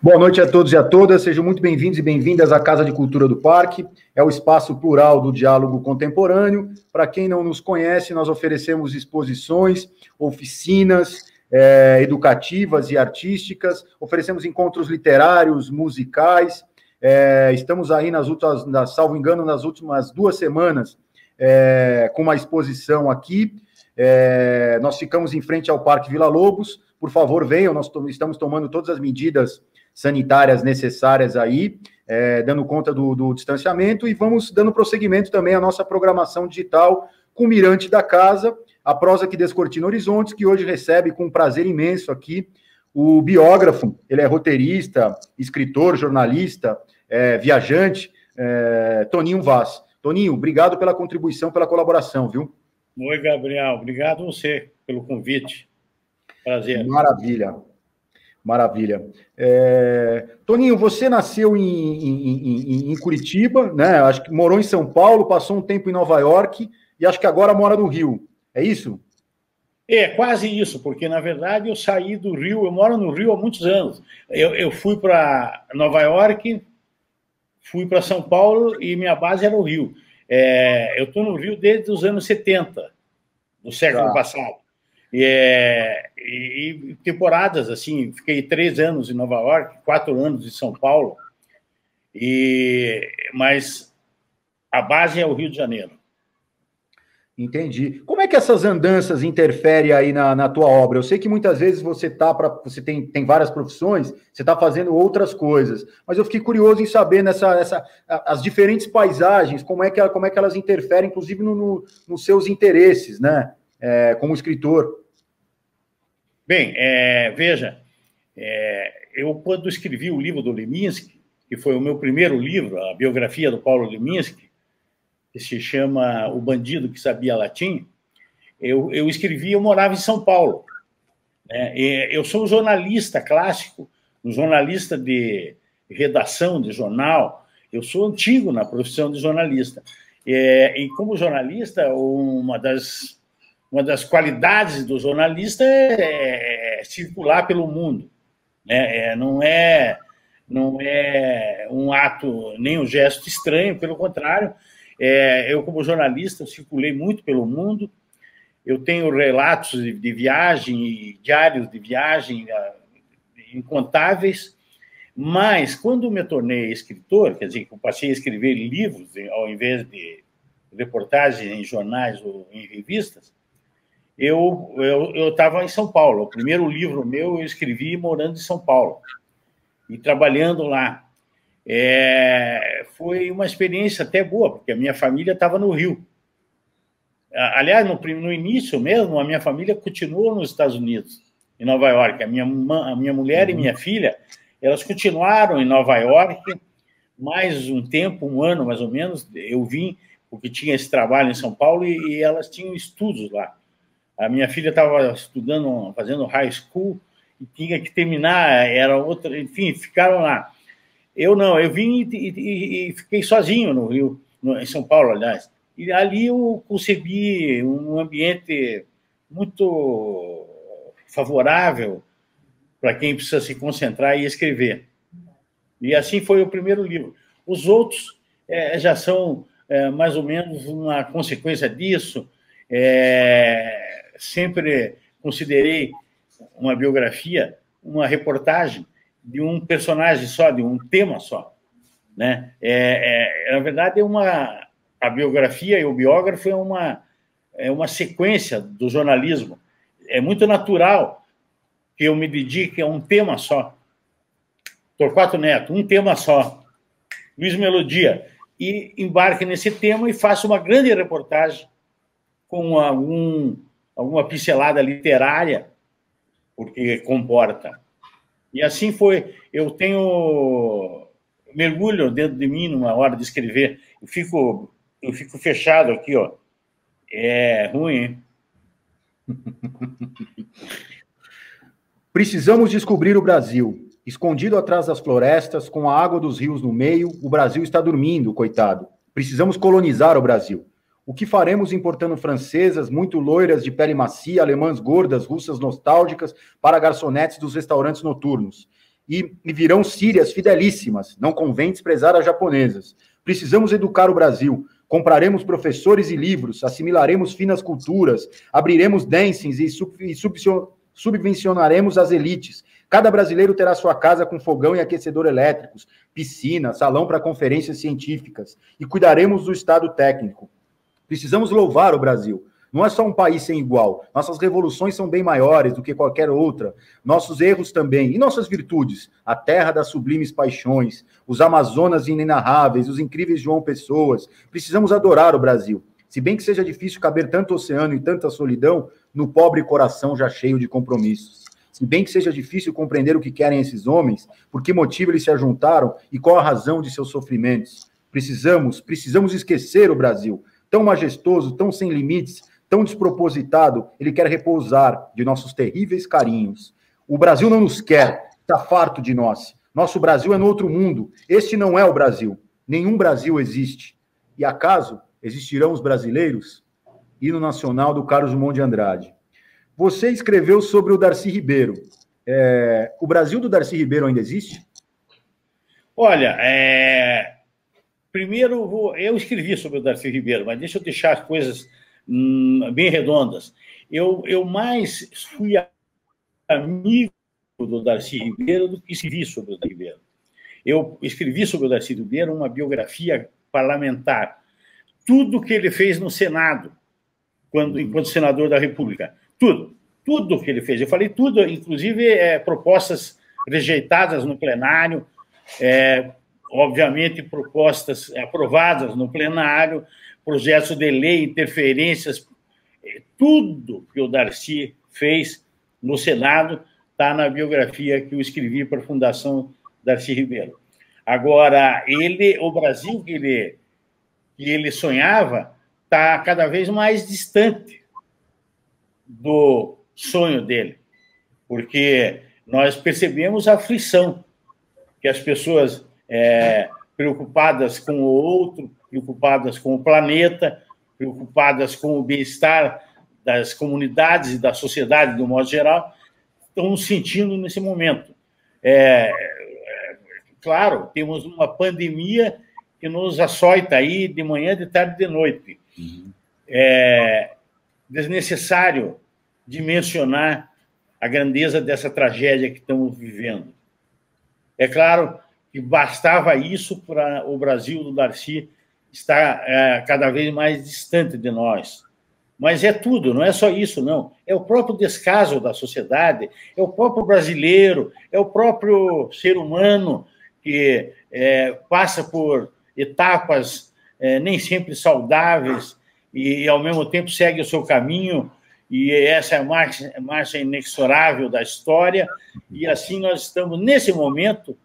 Boa noite a todos e a todas, sejam muito bem-vindos e bem-vindas à Casa de Cultura do Parque, é o espaço plural do diálogo contemporâneo. Para quem não nos conhece, nós oferecemos exposições, oficinas educativas e artísticas, oferecemos encontros literários, musicais, estamos aí salvo engano, nas últimas 2 semanas, com uma exposição aqui, nós ficamos em frente ao Parque Vila Lobos. Por favor, venham, nós estamos tomando todas as medidas sanitárias necessárias aí, dando conta do distanciamento, e vamos dando prosseguimento também à nossa programação digital com o Mirante da Casa, a prosa que descortina horizontes, que hoje recebe com um prazer imenso aqui o biógrafo, ele é roteirista, escritor, jornalista, viajante, Toninho Vaz. Toninho, obrigado pela contribuição, pela colaboração, viu? Oi, Gabriel, obrigado a você pelo convite. Prazer. Maravilha, maravilha. Toninho, você nasceu em Curitiba, né? Acho que morou em São Paulo, passou um tempo em Nova York e acho que agora mora no Rio. É isso? Quase isso, porque na verdade eu saí do Rio, eu moro no Rio há muitos anos. Eu fui para Nova York, fui para São Paulo e minha base era o Rio. Eu estou no Rio desde os anos 70 do século passado. E temporadas, assim, fiquei 3 anos em Nova York, 4 anos em São Paulo, mas a base é o Rio de Janeiro. Entendi. Como é que essas andanças interferem aí na tua obra? Eu sei que muitas vezes você tem várias profissões, você está fazendo outras coisas, mas eu fiquei curioso em saber as diferentes paisagens, como é que elas interferem, inclusive nos seus interesses, né? Como escritor. Bem, veja, eu quando escrevi o livro do Leminski, que foi o meu primeiro livro, a biografia do Paulo Leminski, que se chama O Bandido que Sabia Latim, eu escrevi, eu morava em São Paulo. Eu sou um jornalista clássico, um jornalista de redação de jornal, eu sou antigo na profissão de jornalista. E como jornalista, uma das qualidades do jornalista é circular pelo mundo. Não é um ato, nem um gesto estranho, pelo contrário. Eu, como jornalista, circulei muito pelo mundo. Eu tenho relatos de viagem, diários de viagem incontáveis, mas quando me tornei escritor, quer dizer, que eu passei a escrever livros ao invés de reportagens em jornais ou em revistas, eu estava em São Paulo. O primeiro livro meu eu escrevi morando em São Paulo e trabalhando lá. Foi uma experiência até boa, porque a minha família estava no Rio. Aliás, no início mesmo, a minha família continuou nos Estados Unidos, em Nova York. A minha mulher e minha filha, elas continuaram em Nova York mais um tempo, 1 ano mais ou menos. Eu vim porque tinha esse trabalho em São Paulo e elas tinham estudos lá. A minha filha estava estudando, fazendo high school, e tinha que terminar, era outra, enfim, ficaram lá. Eu não, eu vim e fiquei sozinho no Rio, em São Paulo, aliás. E ali eu concebi um ambiente muito favorável para quem precisa se concentrar e escrever. E assim foi o primeiro livro. Os outros já são mais ou menos uma consequência disso. Sempre considerei uma biografia, uma reportagem de um personagem só, de um tema só, né? Na verdade, a biografia e o biógrafo é uma sequência do jornalismo. É muito natural que eu me dedique a um tema só. Torquato Neto, um tema só. Luiz Melodia, e embarque nesse tema e faça uma grande reportagem com alguma pincelada literária, porque comporta. E assim foi. Eu mergulho dentro de mim numa hora de escrever. Eu fico fechado aqui, ó. É ruim, hein? Precisamos descobrir o Brasil. Escondido atrás das florestas, com a água dos rios no meio, o Brasil está dormindo, coitado. Precisamos colonizar o Brasil. O que faremos importando francesas, muito loiras, de pele macia, alemãs gordas, russas nostálgicas, para garçonetes dos restaurantes noturnos? e virão sírias fidelíssimas. Não convém desprezar as japonesas. Precisamos educar o Brasil. Compraremos professores e livros, assimilaremos finas culturas, abriremos dancings e subvencionaremos as elites. Cada brasileiro terá sua casa com fogão e aquecedor elétricos, piscina, salão para conferências científicas, e cuidaremos do estado técnico. Precisamos louvar o Brasil. Não é só um país sem igual. Nossas revoluções são bem maiores do que qualquer outra. Nossos erros também. E nossas virtudes? A terra das sublimes paixões, os Amazonas inenarráveis, os incríveis João Pessoas. Precisamos adorar o Brasil. Se bem que seja difícil caber tanto oceano e tanta solidão no pobre coração já cheio de compromissos. Se bem que seja difícil compreender o que querem esses homens, por que motivo eles se ajuntaram e qual a razão de seus sofrimentos. Precisamos esquecer o Brasil. Tão majestoso, tão sem limites, tão despropositado, ele quer repousar de nossos terríveis carinhos. O Brasil não nos quer, está farto de nós. Nosso Brasil é no outro mundo. Este não é o Brasil. Nenhum Brasil existe. E acaso existirão os brasileiros? Hino Nacional do Carlos Drummond de Andrade. Você escreveu sobre o Darcy Ribeiro. O Brasil do Darcy Ribeiro ainda existe? Olha, primeiro eu escrevi sobre o Darcy Ribeiro, mas deixa eu deixar as coisas bem redondas. Eu mais fui amigo do Darcy Ribeiro do que escrevi sobre o Darcy Ribeiro. Eu escrevi sobre o Darcy Ribeiro uma biografia parlamentar. Tudo que ele fez no Senado, enquanto senador da República. Tudo que ele fez. Eu falei tudo, inclusive propostas rejeitadas no plenário, obviamente propostas aprovadas no plenário, projetos de lei, interferências, tudo que o Darcy fez no Senado está na biografia que eu escrevi para a Fundação Darcy Ribeiro. Agora, o Brasil que ele sonhava está cada vez mais distante do sonho dele, porque nós percebemos a aflição que as pessoas preocupadas com o outro, preocupadas com o planeta, preocupadas com o bem-estar das comunidades e da sociedade, de um modo geral, estão sentindo nesse momento. Claro, temos uma pandemia que nos açoita aí de manhã, de tarde e de noite. É desnecessário dimensionar a grandeza dessa tragédia que estamos vivendo. É claro que bastava isso para o Brasil do Darcy estar cada vez mais distante de nós. Mas é tudo, não é só isso, não. É o próprio descaso da sociedade, é o próprio brasileiro, é o próprio ser humano que passa por etapas nem sempre saudáveis e, ao mesmo tempo, segue o seu caminho, e essa é a marcha inexorável da história, e assim nós estamos, nesse momento,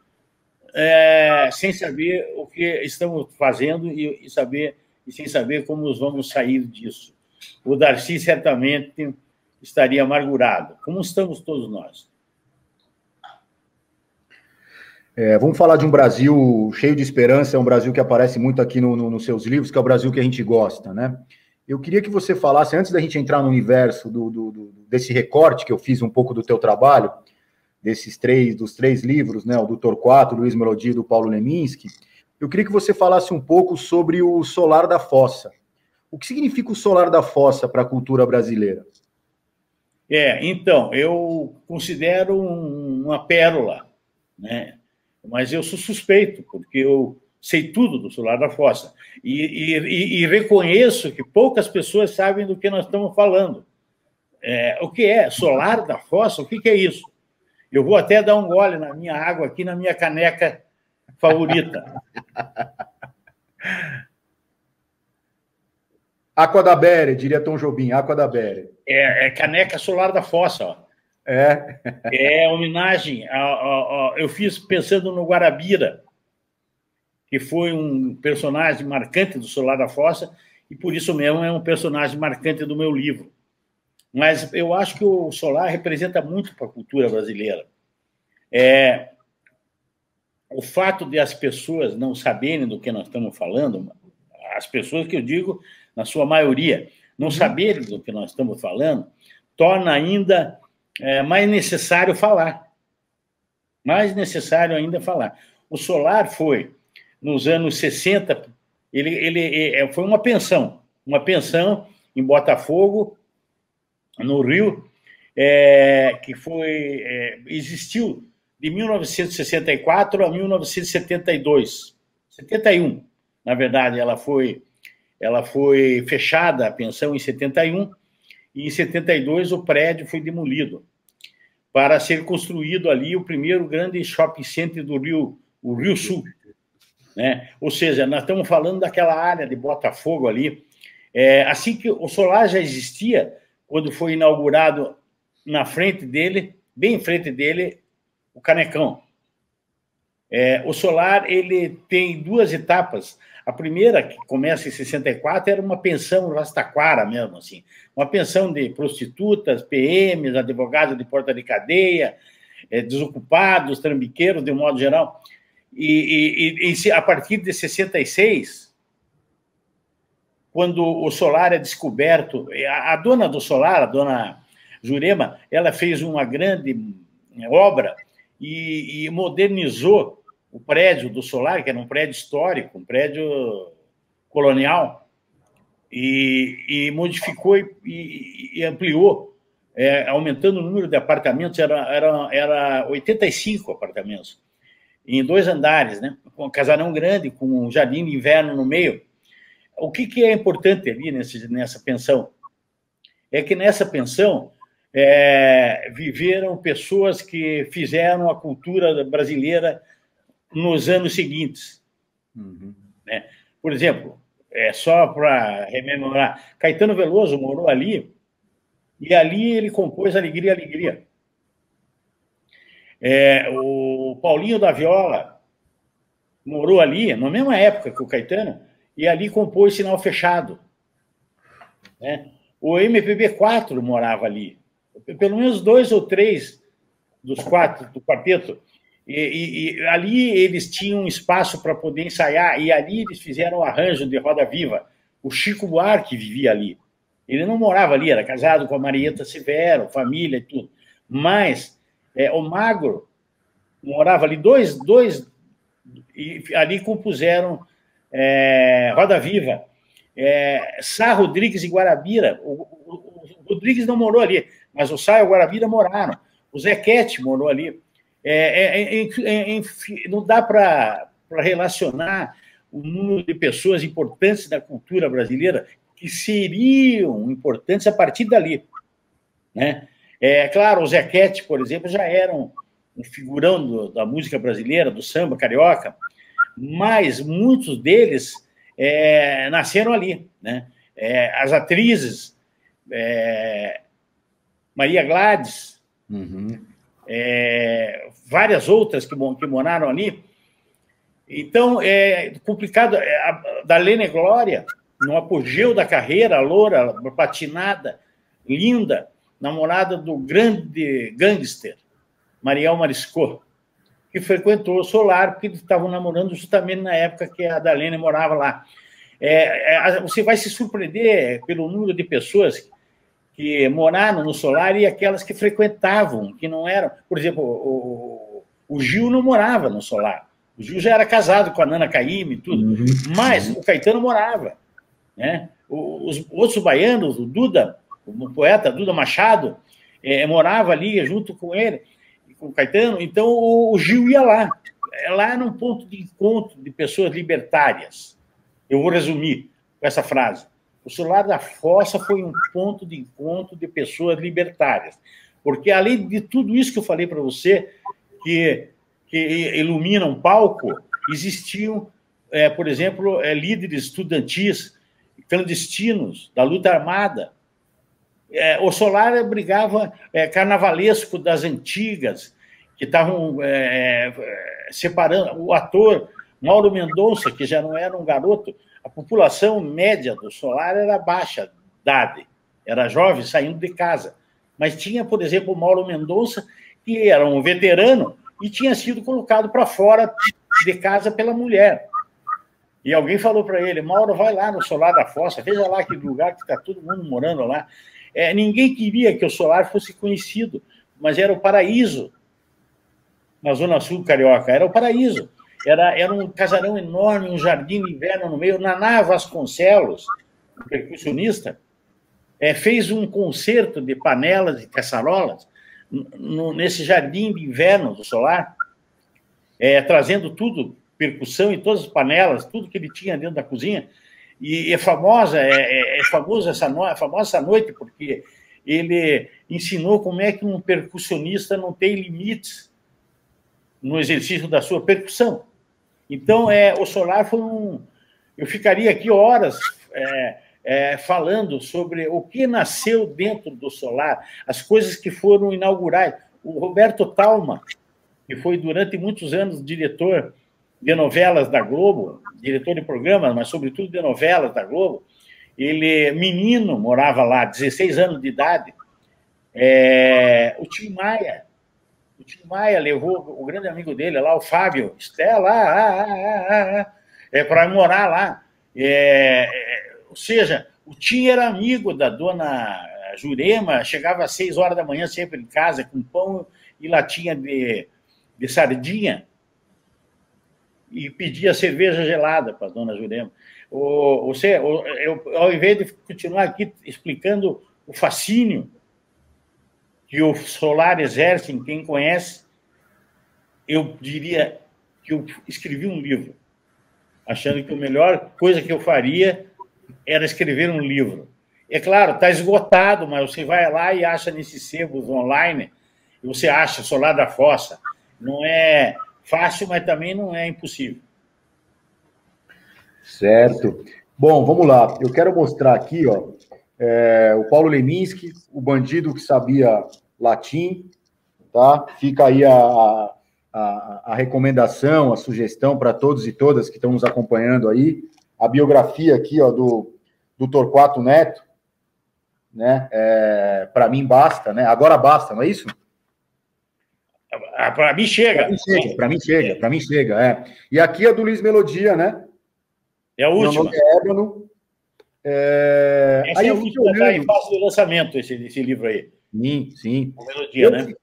sem saber o que estamos fazendo e sem saber como nós vamos sair disso. O Darcy certamente estaria amargurado, como estamos todos nós. Vamos falar de um Brasil cheio de esperança, é um Brasil que aparece muito aqui nos seus livros, que é o Brasil que a gente gosta, né? Eu queria que você falasse, antes da gente entrar no universo desse recorte que eu fiz um pouco do teu trabalho, dos três livros, né, o do Torquato, do Luiz Melodia e do Paulo Leminski, eu queria que você falasse um pouco sobre o Solar da Fossa. O que significa o Solar da Fossa para a cultura brasileira? Então, eu considero uma pérola, né? Mas eu sou suspeito, porque eu sei tudo do Solar da Fossa. E reconheço que poucas pessoas sabem do que nós estamos falando. O que é Solar da Fossa? O que é isso? Eu vou até dar um gole na minha água aqui, na minha caneca favorita. Aqua da Bere, diria Tom Jobim, Aqua da Bere. Caneca Solar da Fossa, ó. Homenagem. Eu fiz pensando no Guarabira, que foi um personagem marcante do Solar da Fossa, e por isso mesmo é um personagem marcante do meu livro. Mas eu acho que o Solar representa muito para a cultura brasileira. O fato de as pessoas não saberem do que nós estamos falando, as pessoas que eu digo, na sua maioria, não saberem do que nós estamos falando, torna ainda mais necessário falar. mais necessário ainda falar. O solar foi, nos anos 60, ele foi uma pensão em Botafogo, no Rio, que existiu de 1964 a 1972, 71, na verdade, ela foi fechada, a pensão, em 71, e em 72 o prédio foi demolido para ser construído ali o primeiro grande shopping center do Rio, o Rio Sul, né? Ou seja, nós estamos falando daquela área de Botafogo ali. Assim que o solar já existia, quando foi inaugurado na frente dele, bem em frente dele, o Canecão. O solar, ele tem duas etapas. A primeira, que começa em 64, era uma pensão rastaquara mesmo, assim, uma pensão de prostitutas, PMs, advogados de porta de cadeia, desocupados, trambiqueiros, de um modo geral. E a partir de 66, quando o solar é descoberto, a dona do solar, a dona Jurema, ela fez uma grande obra e modernizou o prédio do solar, que era um prédio histórico, um prédio colonial, e modificou e ampliou, aumentando o número de apartamentos, era 85 apartamentos, em 2 andares, né? Com um casarão grande, com um jardim de inverno no meio. O que é importante ali nessa pensão? É que nessa pensão viveram pessoas que fizeram a cultura brasileira nos anos seguintes. Uhum. Né? Por exemplo, só para rememorar, Caetano Veloso morou ali, e ali ele compôs Alegria, Alegria. O Paulinho da Viola morou ali, na mesma época que o Caetano, e ali compôs Sinal Fechado. Né? O MPB4 morava ali. Pelo menos 2 ou 3 dos 4 do quarteto. E ali eles tinham espaço para poder ensaiar, e ali eles fizeram o arranjo de Roda Viva. O Chico Buarque vivia ali. Ele não morava ali, era casado com a Marieta Severo, família e tudo. Mas o Magro morava ali, dois e ali compuseram Roda Viva. Sá Rodrigues e Guarabira. O Rodrigues não morou ali, mas o Sá e o Guarabira moraram. O Zequete morou ali. Não dá para relacionar o número de pessoas importantes da cultura brasileira que seriam importantes a partir dali. Né? Claro, o Zequete, por exemplo, já era um figurão da música brasileira, do samba carioca, mas muitos deles nasceram ali. Né? As atrizes, Maria Gladys, uhum. Várias outras que moraram ali. Então, é complicado. A Darlene Glória, no apogeu da carreira, loura, patinada, linda, namorada do grande gangster, Mariel Mariscot, que frequentou o solar, porque eles estavam namorando justamente na época que a Darlene morava lá. Você vai se surpreender pelo número de pessoas que moraram no solar e aquelas que frequentavam, que não eram... Por exemplo, o Gil não morava no solar. O Gil já era casado com a Nana Caymmi e tudo. Uhum. Mas o Caetano morava. Né? Os outros baianos, o Duda, o poeta Duda Machado, morava ali junto com ele, com o Caetano. Então, o Gil ia lá. Lá era um ponto de encontro de pessoas libertárias. Eu vou resumir com essa frase. O Solar da Fossa foi um ponto de encontro de pessoas libertárias. Porque, além de tudo isso que eu falei para você, que ilumina um palco, existiam, por exemplo, líderes estudantis, clandestinos, da luta armada. O Solar brigava carnavalesco das antigas, que estavam separando. O ator Mauro Mendonça, que já não era um garoto, a população média do Solar era baixa idade, era jovem saindo de casa. Mas tinha, por exemplo, o Mauro Mendonça, que era um veterano e tinha sido colocado para fora de casa pela mulher. E alguém falou para ele: Mauro, vai lá no Solar da Fossa, veja lá aquele lugar que está todo mundo morando lá. Ninguém queria que o Solar fosse conhecido, mas era o paraíso na Zona Sul carioca. Era o paraíso. Era um casarão enorme, um jardim de inverno no meio. Naná Vasconcelos, o percussionista, fez um concerto de panelas e caçarolas nesse jardim de inverno do Solar, trazendo tudo, percussão e todas as panelas, tudo que ele tinha dentro da cozinha. E é famosa essa noite, porque ele ensinou como é que um percussionista não tem limites no exercício da sua percussão. Então, o Solar foi eu ficaria aqui horas falando sobre o que nasceu dentro do Solar, as coisas que foram inaugurais. O Roberto Talma, que foi durante muitos anos diretor de novelas da Globo, diretor de programas, mas sobretudo de novelas da Globo, ele, menino, morava lá, 16 anos de idade. O Tim Maia levou o grande amigo dele lá, o Fábio Stella, para morar lá. Ou seja, o Tim era amigo da dona Jurema, chegava às 6 horas da manhã sempre em casa, com pão e latinha de sardinha, e pedia cerveja gelada para a dona Jurema. Ao invés de continuar aqui explicando o fascínio que o Solar exerce em quem conhece, eu diria que eu escrevi um livro, achando que a melhor coisa que eu faria era escrever um livro. É claro, está esgotado, mas você vai lá e acha nesses sebos online, e você acha Solar da Fossa. Não é fácil, mas também não é impossível. Certo. Bom, vamos lá. Eu quero mostrar aqui, ó, o Paulo Leminski, o bandido que sabia latim, tá? Fica aí a recomendação, a sugestão para todos e todas que estão nos acompanhando aí. A biografia aqui, ó, do Torquato Neto, né? Para mim basta, né? Agora basta, não é isso? Para mim chega. Para mim chega. E aqui é do Luiz Melodia, né? É a última. Meu nome é Ébano. Esse é o que está em fase de lançamento, esse livro aí. Sim. O Melodia, né?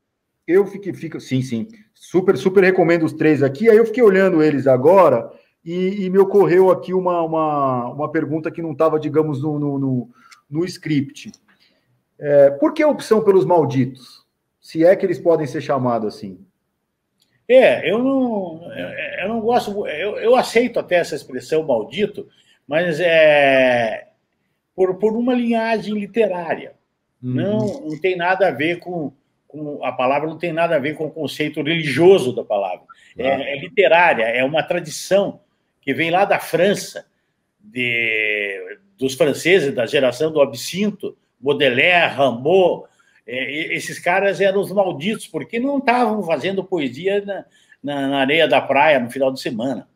Eu fico, sim. Super recomendo os 3 aqui. Aí eu fiquei olhando eles agora e me ocorreu aqui uma pergunta que não estava, digamos, no script. Por que a opção pelos malditos? Se é que eles podem ser chamados assim. Eu não gosto, eu aceito até essa expressão maldito, mas por uma linhagem literária. Não tem nada a ver com a palavra, não tem nada a ver com o conceito religioso da palavra. É literária, é uma tradição que vem lá da França, dos franceses, da geração do Absinto, Baudelaire, Rimbaud. Esses caras eram os malditos, porque não estavam fazendo poesia na areia da praia no final de semana.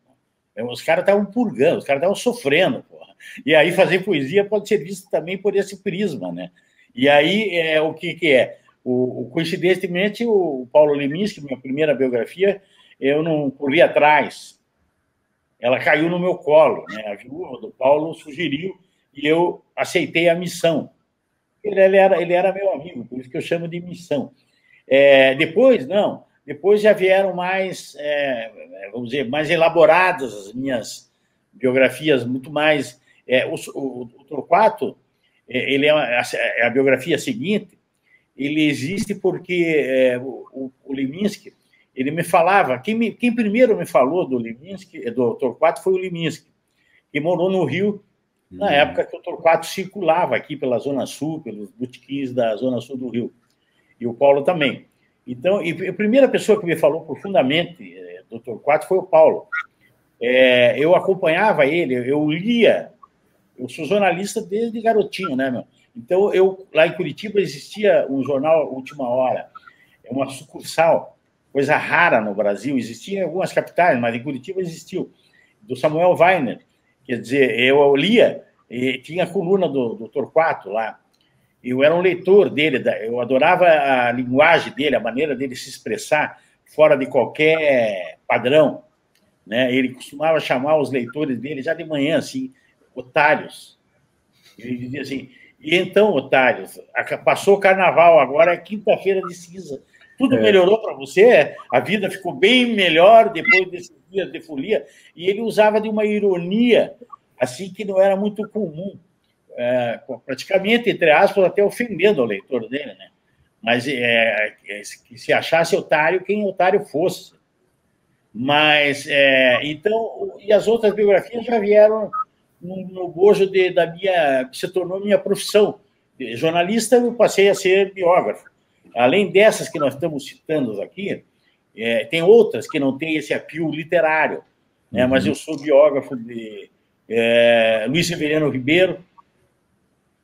Os caras estavam purgando, os caras estavam sofrendo. Porra. E aí fazer poesia pode ser visto também por esse prisma, né? E aí, o que é? Coincidentemente, o Paulo Leminski, minha primeira biografia, eu não corri atrás. Ela caiu no meu colo, né? A viúva do Paulo sugeriu e eu aceitei a missão. Ele era meu amigo, por isso que eu chamo de missão. Depois já vieram mais, vamos dizer, mais elaboradas as minhas biografias, muito mais. O Torquato, ele é a biografia seguinte, ele existe porque o Leminski, ele me falava, quem primeiro me falou do Leminski, do Torquato, foi o Leminski, que morou no Rio, na época que o Torquato circulava aqui pela Zona Sul, pelos botequins da Zona Sul do Rio, e o Paulo também. Então, a primeira pessoa que me falou profundamente do Torquato foi o Paulo. Eu acompanhava ele, eu lia, eu sou jornalista desde garotinho, né, meu? Então, lá em Curitiba existia um jornal Última Hora, uma sucursal, coisa rara no Brasil, existia em algumas capitais, mas em Curitiba existiu, do Samuel Weiner. Quer dizer, eu lia, e tinha a coluna do Torquato lá. Eu era um leitor dele, eu adorava a linguagem dele, a maneira dele se expressar fora de qualquer padrão. Né? Ele costumava chamar os leitores dele já de manhã, assim, otários. Ele dizia assim, e então, otários, passou o carnaval, agora é quinta-feira de cinza. Tudo melhorou para você? A vida ficou bem melhor depois desses dias de folia? E ele usava de uma ironia, assim, que não era muito comum. Praticamente, entre aspas, até ofendendo o leitor dele, né? Mas que se achasse otário, quem otário fosse. Mas, então, e as outras biografias já vieram no bojo da minha, que se tornou minha profissão. De jornalista, eu passei a ser biógrafo. Além dessas que nós estamos citando aqui, tem outras que não têm esse apelo literário, né? Mas eu sou biógrafo de Luiz Severiano Ribeiro,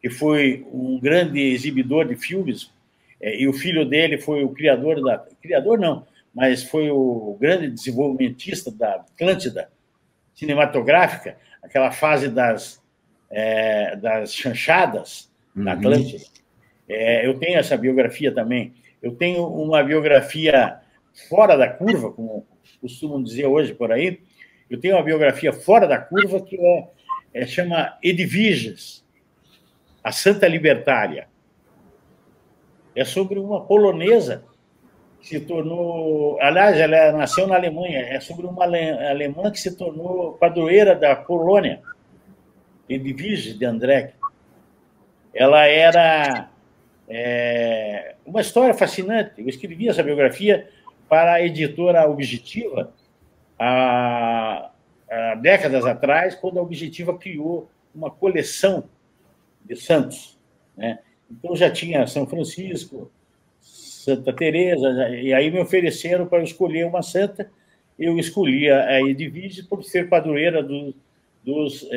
que foi um grande exibidor de filmes, e o filho dele foi o criador criador não, mas foi o grande desenvolvimentista da Atlântida cinematográfica, aquela fase das chanchadas na Atlântida. Eu tenho essa biografia também. Eu tenho uma biografia fora da curva, como costumam dizer hoje por aí. Eu tenho uma biografia fora da curva que chama Edviges, a Santa Libertária. É sobre uma polonesa que se tornou... Aliás, ela nasceu na Alemanha. É sobre uma alemã que se tornou padroeira da Polônia, Edviges de André. Ela era uma história fascinante. Eu escrevi essa biografia para a editora Objetiva há décadas atrás, quando a Objetiva criou uma coleção de santos, né? Então já tinha São Francisco, Santa Teresa, e aí me ofereceram para eu escolher uma santa. Eu escolhi a Edviges por ser padroeira dos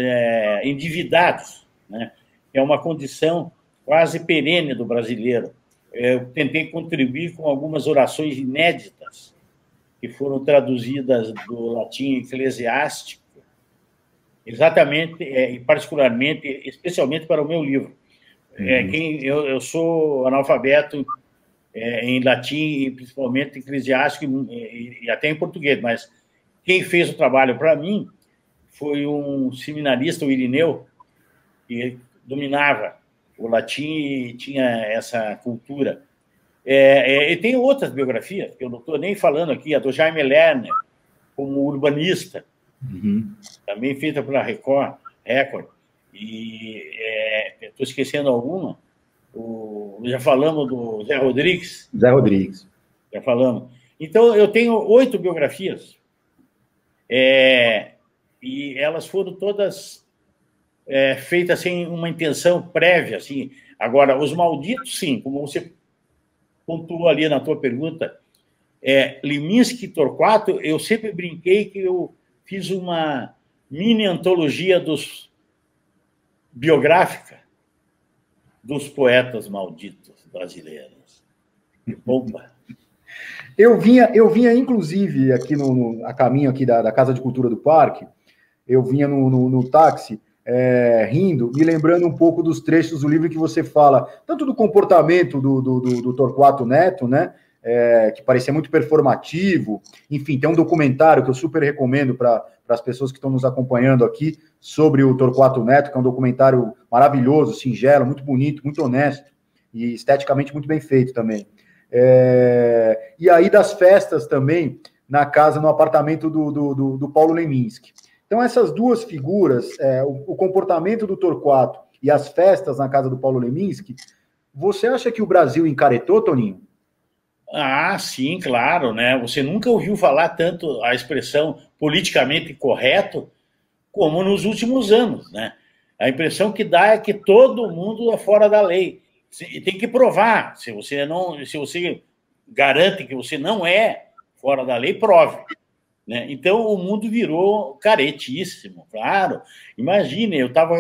endividados, né? É uma condição quase perene do brasileiro. Eu tentei contribuir com algumas orações inéditas que foram traduzidas do latim eclesiástico, exatamente, e particularmente, especialmente para o meu livro. Eu sou analfabeto em latim, e principalmente eclesiástico e até em português, mas quem fez o trabalho para mim foi um seminarista, o Irineu, que dominava o latim e tinha essa cultura. E tem outras biografias, que eu não estou nem falando aqui, a do Jaime Lerner, como urbanista, também feita pela Record, e estou esquecendo alguma. Já falamos do Zé Rodrigues. Zé Rodrigues. Já falamos. Então, eu tenho 8 biografias, e elas foram todas feitas sem uma intenção prévia. Assim. Agora, Os Malditos, sim, como você pontuou ali na tua pergunta, Liminski e Torquato, eu sempre brinquei que eu fiz uma mini antologia biográfica dos poetas malditos brasileiros. Que bomba! Eu vinha inclusive, aqui a caminho aqui da Casa de Cultura do Parque, eu vinha no táxi, rindo, me lembrando um pouco dos trechos do livro que você fala, tanto do comportamento do Torquato Neto, né, que parecia muito performativo. Enfim, tem um documentário que eu super recomendo para as pessoas que estão nos acompanhando aqui, sobre o Torquato Neto, que é um documentário maravilhoso, singelo, muito bonito, muito honesto, e esteticamente muito bem feito também. E aí das festas também, na casa, no apartamento do Paulo Leminski. Então, essas duas figuras, o comportamento do Torquato e as festas na casa do Paulo Leminski, você acha que o Brasil encaretou, Toninho? Ah, sim, claro, né? Você nunca ouviu falar tanto a expressão politicamente correto como nos últimos anos, né? A impressão que dá é que todo mundo é fora da lei. E tem que provar. Se você garante que você não é fora da lei, prove. Né? Então, o mundo virou caretíssimo, claro. Imagine, eu estava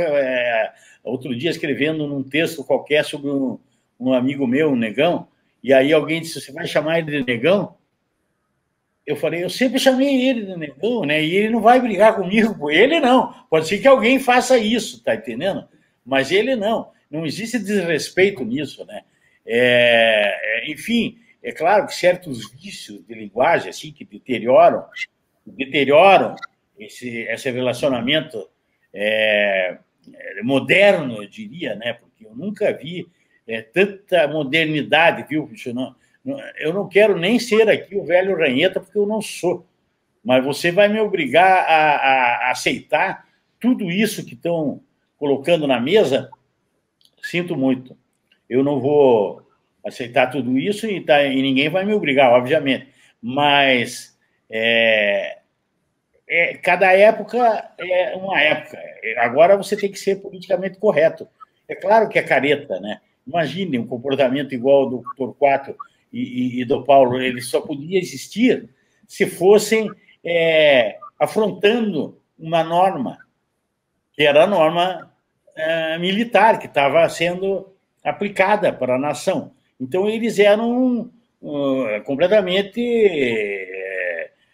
outro dia escrevendo num texto qualquer sobre um amigo meu, um negão, e aí alguém disse, você vai chamar ele de negão? Eu falei, eu sempre chamei ele de negão, né? E ele não vai brigar comigo. Ele não. Pode ser que alguém faça isso, tá entendendo? Mas ele não. Não existe desrespeito nisso, né? Enfim, é claro que certos vícios de linguagem assim que deterioram esse relacionamento moderno, eu diria, né? Porque eu nunca vi tanta modernidade, viu? Eu não quero nem ser aqui o velho ranheta, porque eu não sou. Mas você vai me obrigar a aceitar tudo isso que estão colocando na mesa. Sinto muito. Eu não vou aceitar tudo isso e ninguém vai me obrigar, obviamente. Mas cada época é uma época. Agora você tem que ser politicamente correto. É claro que é careta, né? Imagine um comportamento igual ao do Torquato e do Paulo. Ele só podia existir se fossem afrontando uma norma, que era a norma militar, que estava sendo aplicada para a nação. Então, eles eram completamente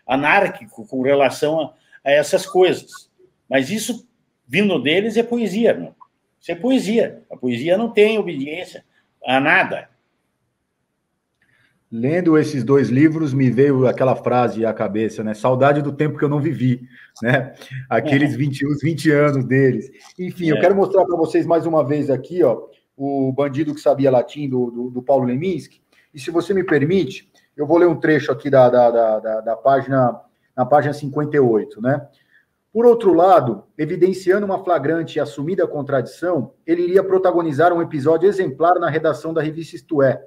anárquicos com relação a essas coisas. Mas isso, vindo deles, é poesia, meu. Isso é poesia. A poesia não tem obediência a nada. Lendo esses dois livros, me veio aquela frase à cabeça, né? Saudade do tempo que eu não vivi, né? Aqueles 20 anos deles. Enfim, eu quero mostrar para vocês mais uma vez aqui, ó, o Bandido que Sabia Latim, do Paulo Leminski. E se você me permite, eu vou ler um trecho aqui da página, na página 58, né? Por outro lado, evidenciando uma flagrante e assumida contradição, ele iria protagonizar um episódio exemplar na redação da revista Isto É,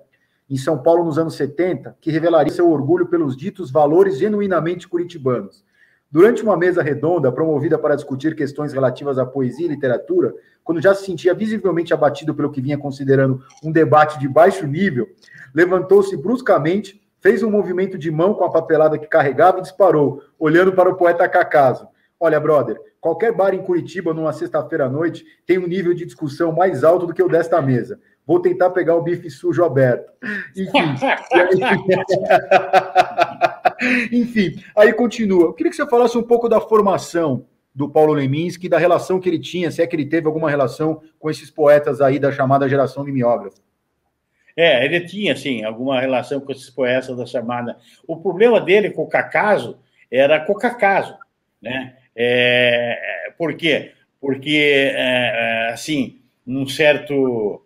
em São Paulo nos anos 70, que revelaria seu orgulho pelos ditos valores genuinamente curitibanos. Durante uma mesa redonda, promovida para discutir questões relativas à poesia e literatura, quando já se sentia visivelmente abatido pelo que vinha considerando um debate de baixo nível, levantou-se bruscamente, fez um movimento de mão com a papelada que carregava e disparou, olhando para o poeta Cacaso. Olha, brother, qualquer bar em Curitiba, numa sexta-feira à noite, tem um nível de discussão mais alto do que o desta mesa. Vou tentar pegar o bife sujo aberto. Enfim, aí continua. Eu queria que você falasse um pouco da formação do Paulo Leminski, da relação que ele tinha, se é que ele teve alguma relação com esses poetas aí da chamada geração mimeógrafa. Ele tinha, sim, alguma relação com esses poetas da chamada... O problema dele com o Cacaso era com o Cacaso, né? Por quê? Porque, assim, num certo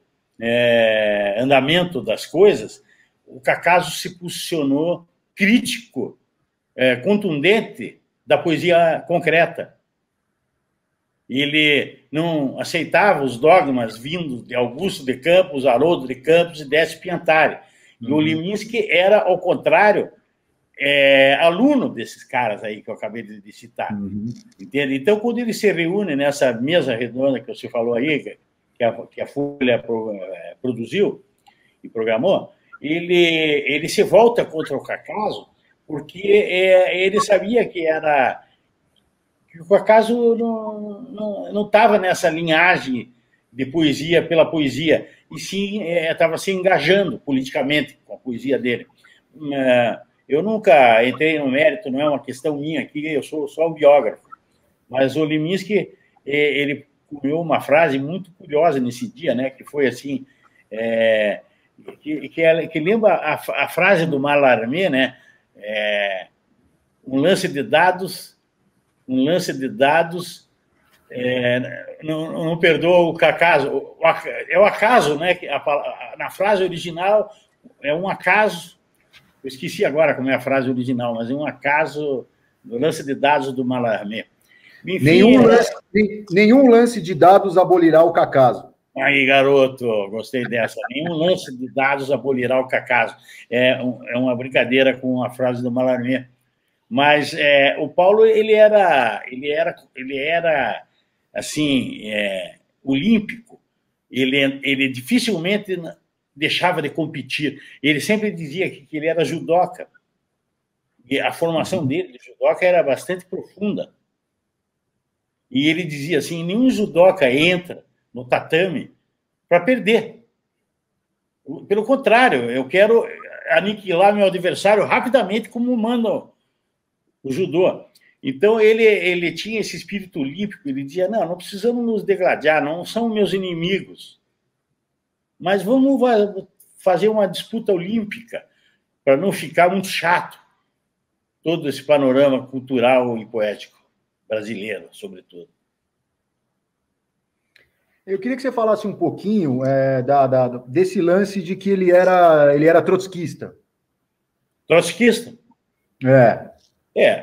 andamento das coisas, o Cacaso se posicionou crítico, contundente da poesia concreta. Ele não aceitava os dogmas vindos de Augusto de Campos, Haroldo de Campos e Décio Piantari. E o Leminski era, ao contrário, aluno desses caras aí que eu acabei de citar. Entende? Então, quando ele se reúne nessa mesa redonda que você falou aí, que a Folha produziu e programou, ele se volta contra o Cacaso porque ele sabia que o Cacaso não estava nessa linhagem de poesia pela poesia, e sim estava se engajando politicamente com a poesia dele. Eu nunca entrei no mérito, não é uma questão minha aqui, eu sou só um biógrafo, mas o Leminski, ele cunhou uma frase muito curiosa nesse dia, né, que foi assim, que lembra a frase do Mallarmé, né, um lance de dados não perdoa o acaso. É o acaso, né? Na frase original é um acaso. Eu esqueci agora como é a frase original, mas é um acaso no lance de dados do Mallarmé. Enfim, nenhum lance de dados abolirá o Cacaso. Aí, garoto, gostei dessa. Nenhum lance de dados abolirá o Cacaso. É uma brincadeira com a frase do Mallarmé. Mas o Paulo ele era assim olímpico. Ele dificilmente deixava de competir. Ele sempre dizia que ele era judoca. E a formação dele de judoca era bastante profunda. E ele dizia assim: nenhum judoca entra no tatame para perder. Pelo contrário, eu quero aniquilar meu adversário rapidamente, como manda o judô. Então, ele tinha esse espírito olímpico, ele dizia, não precisamos nos degladiar, não são meus inimigos, mas vamos fazer uma disputa olímpica para não ficar muito chato todo esse panorama cultural e poético brasileiro, sobretudo. Eu queria que você falasse um pouquinho desse lance de que ele era trotskista, Trotskista.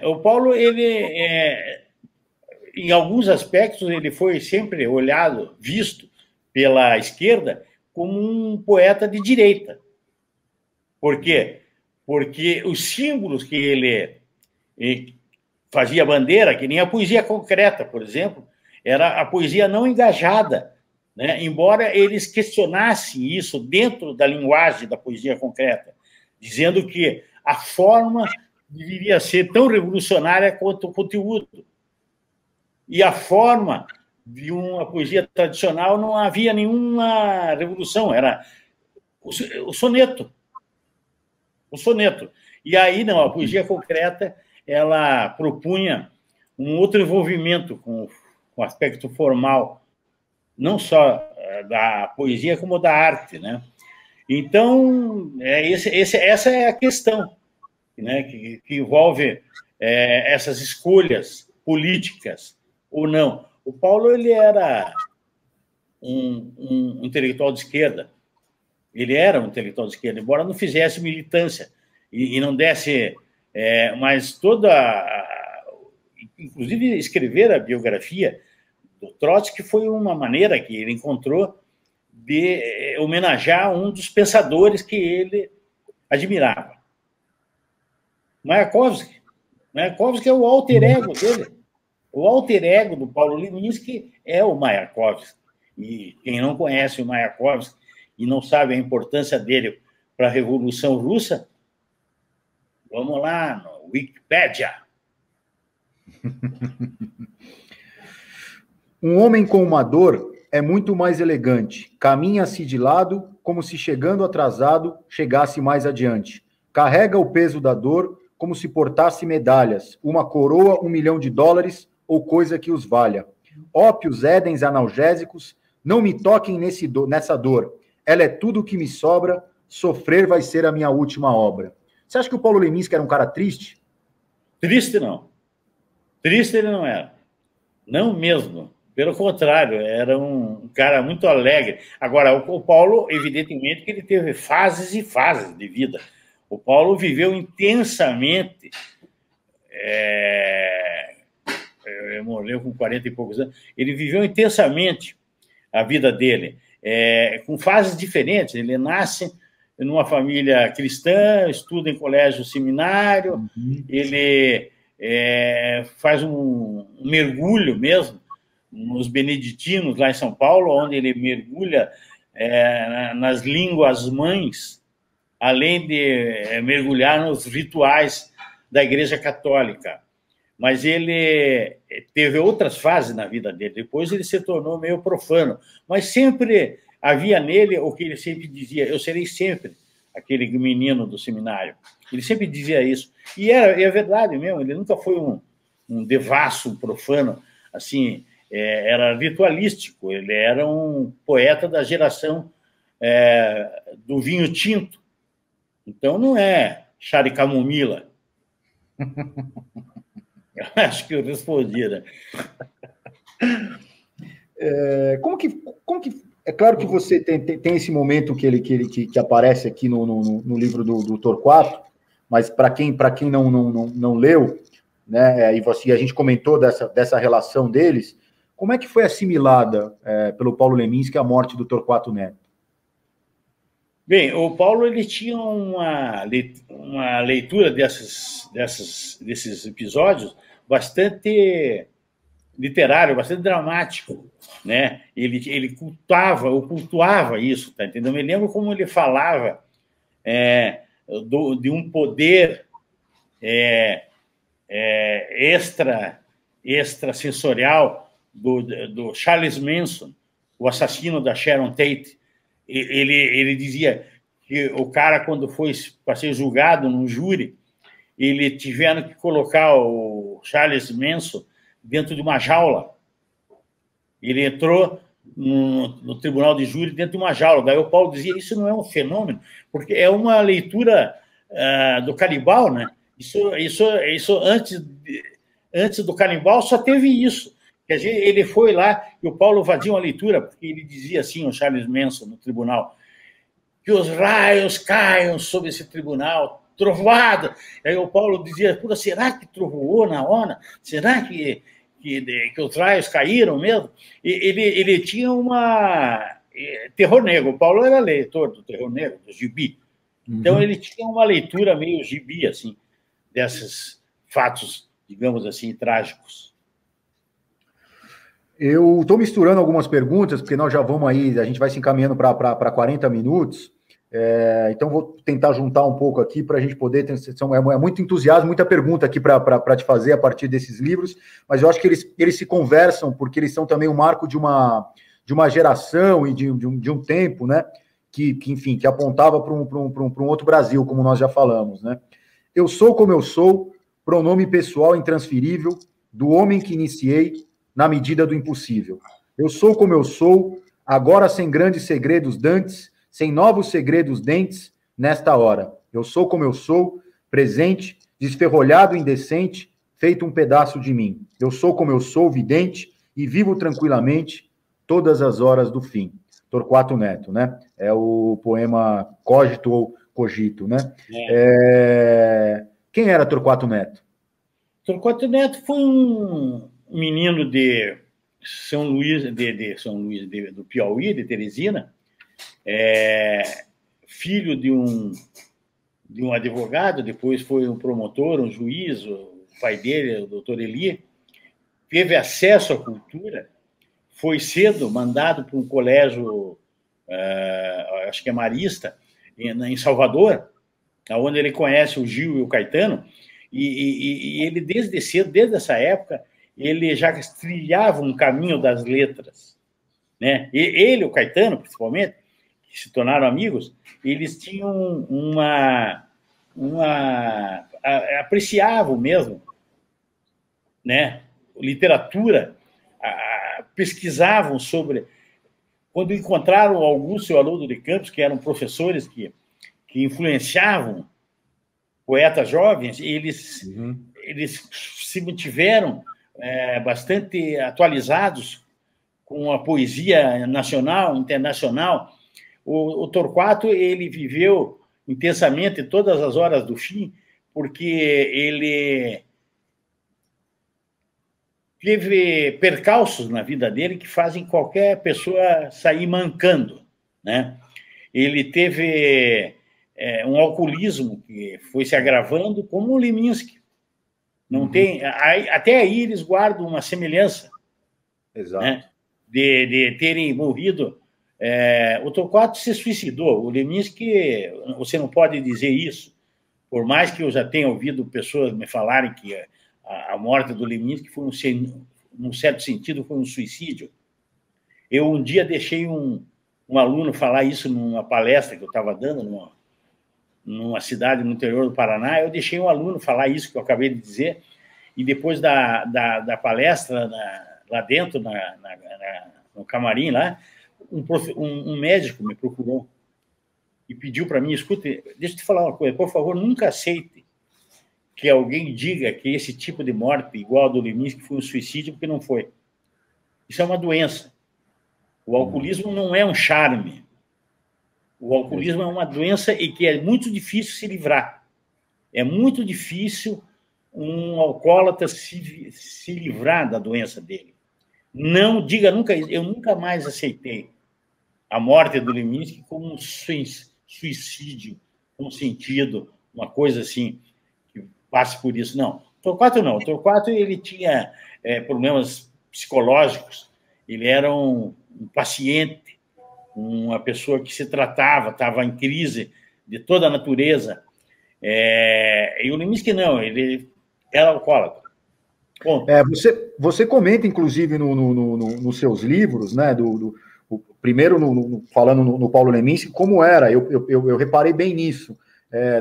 O Paulo, em alguns aspectos, ele foi sempre olhado, visto pela esquerda como um poeta de direita. Por quê? Porque os símbolos que ele fazia bandeira, que nem a poesia concreta, por exemplo, era a poesia não engajada, né? Embora eles questionassem isso dentro da linguagem da poesia concreta, dizendo que a forma deveria ser tão revolucionária quanto o conteúdo. E a forma de uma poesia tradicional não havia nenhuma revolução, era o soneto. O soneto. E aí, não, a poesia concreta, ela propunha um outro envolvimento com o aspecto formal, não só da poesia, como da arte, né? Então, essa é a questão, né, que envolve essas escolhas políticas ou não. O Paulo, ele era um intelectual de esquerda. Ele era um intelectual de esquerda, embora não fizesse militância e não desse... mas inclusive, escrever a biografia do Trotsky foi uma maneira que ele encontrou de homenagear um dos pensadores que ele admirava. Mayakovsky. Mayakovsky é o alter ego dele. O alter ego do Paulo Leminski é o Mayakovsky. E quem não conhece o Mayakovsky e não sabe a importância dele para a Revolução Russa, vamos lá no Wikipedia. Um homem com uma dor é muito mais elegante. Caminha-se de lado, como se chegando atrasado, chegasse mais adiante. Carrega o peso da dor, como se portasse medalhas, uma coroa, $1 milhão ou coisa que os valha. Ópios, édens, analgésicos, não me toquem nessa dor. Ela é tudo o que me sobra, sofrer vai ser a minha última obra. Você acha que o Paulo Leminski era um cara triste? Triste não. Triste ele não era. Não mesmo. Pelo contrário, era um cara muito alegre. Agora, o Paulo, evidentemente, que ele teve fases e fases de vida. O Paulo viveu intensamente. Ele morreu com 40 e poucos anos. Ele viveu intensamente a vida dele, com fases diferentes. Ele nasce numa família cristã, estuda em colégio seminário, ele faz um mergulho mesmo nos beneditinos, lá em São Paulo, onde ele mergulha nas línguas mães, além de mergulhar nos rituais da Igreja Católica. Mas ele teve outras fases na vida dele. Depois ele se tornou meio profano. Mas sempre havia nele o que ele sempre dizia: eu serei sempre aquele menino do seminário. Ele sempre dizia isso. E é verdade mesmo, ele nunca foi um devasso, um profano, assim, era ritualístico, ele era um poeta da geração do vinho tinto. Então não é chá de camomila. Eu acho que eu respondi, né? Como que é claro que você tem esse momento que aparece aqui no livro do Torquato, mas para quem não leu, né, e a gente comentou dessa relação deles, como é que foi assimilada pelo Paulo Leminski a morte do Torquato Neto? Bem, o Paulo ele tinha uma leitura desses episódios bastante literário, bastante dramático, né? Ele cultuava isso, tá entendendo? Eu me lembro como ele falava de um poder extrasensorial do Charles Manson, o assassino da Sharon Tate. Ele dizia que o cara, quando foi para ser julgado num júri, ele tiveram que colocar o Charles Manson dentro de uma jaula. Ele entrou no tribunal de júri dentro de uma jaula. Daí o Paulo dizia: isso não é um fenômeno, porque é uma leitura do Canibal, né? Isso antes do Canibal só teve isso. Quer dizer, ele foi lá e o Paulo fazia uma leitura, porque ele dizia assim, o Charles Manson, no tribunal, que os raios caiam sobre esse tribunal, trovoada. Aí o Paulo dizia, pura, será que trovoou na hora? Será que os raios caíram mesmo? Ele tinha uma... Terror Negro. O Paulo era leitor do Terror Negro, do Gibi. Então, ele tinha uma leitura meio gibi, assim, desses fatos, digamos assim, trágicos. Eu estou misturando algumas perguntas, porque nós já vamos aí, a gente vai se encaminhando para 40 minutos, então vou tentar juntar um pouco aqui para a gente poder ter... É muito entusiasmo, muita pergunta aqui para te fazer a partir desses livros, mas eu acho que eles se conversam, porque eles são também um marco de uma geração e de um tempo, né? Que enfim, que apontava para um outro Brasil, como nós já falamos, né? Eu sou como eu sou, pronome pessoal intransferível, do homem que iniciei, na medida do impossível. Eu sou como eu sou, agora sem grandes segredos dantes, sem novos segredos dentes, nesta hora. Eu sou como eu sou, presente, desferrolhado indecente, feito um pedaço de mim. Eu sou como eu sou, vidente, e vivo tranquilamente todas as horas do fim. Torquato Neto, né? É o poema Cogito ou Cogito, né? Quem era Torquato Neto? Torquato Neto foi um menino de São Luís, do Piauí, de Teresina, filho de um advogado, depois foi um promotor, um juiz, o pai dele, o doutor Eli, teve acesso à cultura, foi cedo mandado para um colégio, acho que é marista, em Salvador, onde ele conhece o Gil e o Caetano, e ele, desde cedo, desde essa época, ele já trilhava um caminho das letras, né? E ele, o Caetano, principalmente, que se tornaram amigos, eles tinham apreciavam mesmo, né? Literatura, pesquisavam sobre... Quando encontraram Augusto e o Haroldo de Campos, que eram professores que influenciavam poetas jovens, eles se mantiveram bastante atualizados com a poesia nacional, internacional. O Torquato, ele viveu intensamente todas as horas do fim, porque ele teve percalços na vida dele que fazem qualquer pessoa sair mancando, né? Ele teve um alcoolismo que foi se agravando, como o Leminski. Não tem, até aí eles guardam uma semelhança. Exato. Né? De terem morrido. O Torquato se suicidou. O Leminski, você não pode dizer isso, por mais que eu já tenha ouvido pessoas me falarem que a morte do Leminski foi, num certo sentido, foi um suicídio. Eu um dia deixei um aluno falar isso numa palestra que eu estava dando numa cidade no interior do Paraná. Eu deixei um aluno falar isso que eu acabei de dizer, e depois da palestra, lá dentro, no camarim, lá, um médico me procurou e pediu para mim: escute, deixa eu te falar uma coisa, por favor, nunca aceite que alguém diga que esse tipo de morte, igual a do Leminski, foi um suicídio, porque não foi. Isso é uma doença. O alcoolismo não é um charme. O alcoolismo é uma doença e que é muito difícil se livrar. É muito difícil um alcoólatra se livrar da doença dele. Não diga nunca isso. Eu nunca mais aceitei a morte do Leminski como um suicídio consentido, uma coisa assim, que passe por isso. Não. Torquato não. Torquato, ele tinha problemas psicológicos. Ele era um paciente, uma pessoa que se tratava, estava em crise de toda a natureza. E o Leminski não, ele era alcoólatra. Você comenta, inclusive, nos seus livros, né, primeiro falando no Paulo Leminski, como era, eu reparei bem nisso,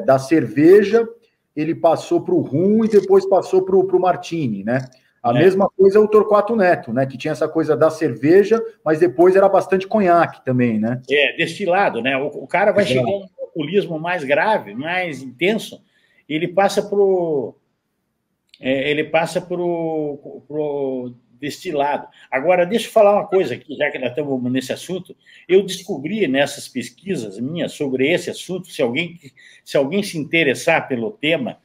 da cerveja ele passou para o rum e depois passou para o martini, né? A mesma coisa o Torquato Neto, né? Que tinha essa coisa da cerveja, mas depois era bastante conhaque também, né? Destilado, né? O cara vai chegando no alcoolismo mais grave, mais intenso, ele passa pro destilado. Agora, deixa eu falar uma coisa aqui, já que nós estamos nesse assunto. Eu descobri nessas pesquisas minhas sobre esse assunto, se alguém se interessar pelo tema,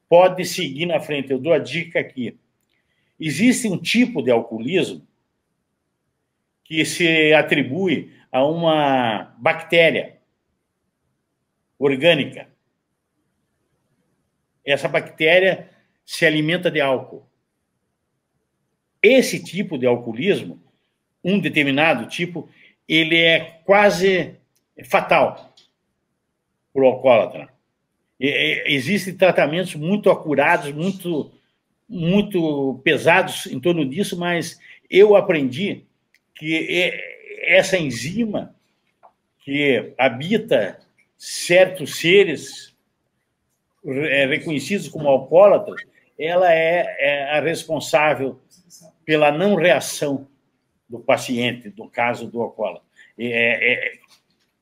pode seguir na frente. Eu dou a dica aqui. Existe um tipo de alcoolismo que se atribui a uma bactéria orgânica. Essa bactéria se alimenta de álcool. Esse tipo de alcoolismo, um determinado tipo, ele é quase fatal para o alcoólatra. Existem tratamentos muito acurados, muito pesados em torno disso, mas eu aprendi que essa enzima que habita certos seres reconhecidos como alcoólatras, ela é a responsável pela não reação do paciente, no caso do alcoólatra.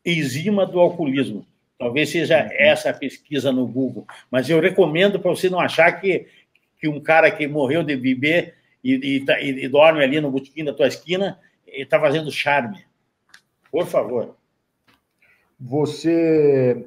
Enzima do alcoolismo. Talvez seja essa a pesquisa no Google, mas eu recomendo para você não achar que um cara que morreu de beber e dorme ali no botequim da tua esquina está fazendo charme. Por favor. Você...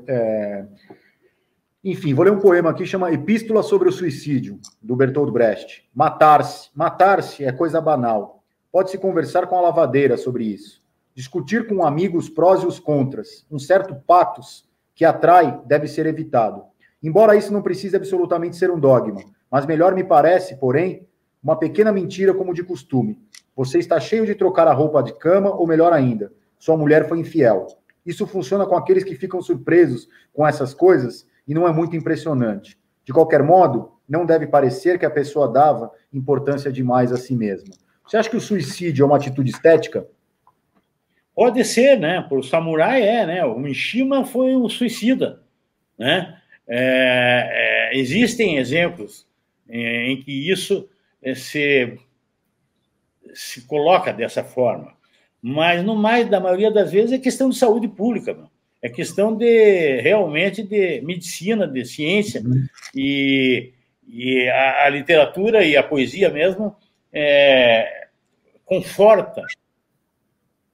Enfim, vou ler um poema aqui, chama Epístola sobre o Suicídio, do Bertolt Brecht. Matar-se é coisa banal. Pode-se conversar com a lavadeira sobre isso. Discutir com um amigo os prós e os contras. Um certo patos que atrai deve ser evitado. Embora isso não precise absolutamente ser um dogma, mas melhor me parece, porém, uma pequena mentira como de costume. Você está cheio de trocar a roupa de cama, ou melhor ainda, sua mulher foi infiel. Isso funciona com aqueles que ficam surpresos com essas coisas e não é muito impressionante. De qualquer modo, não deve parecer que a pessoa dava importância demais a si mesma. Você acha que o suicídio é uma atitude estética? Pode ser, né? Por samurai né? O Mishima foi um suicida, né? Existem exemplos em que isso se coloca dessa forma, mas no mais da maioria das vezes é questão de saúde pública, mano. É questão realmente de medicina, de ciência, e a literatura e a poesia mesmo conforta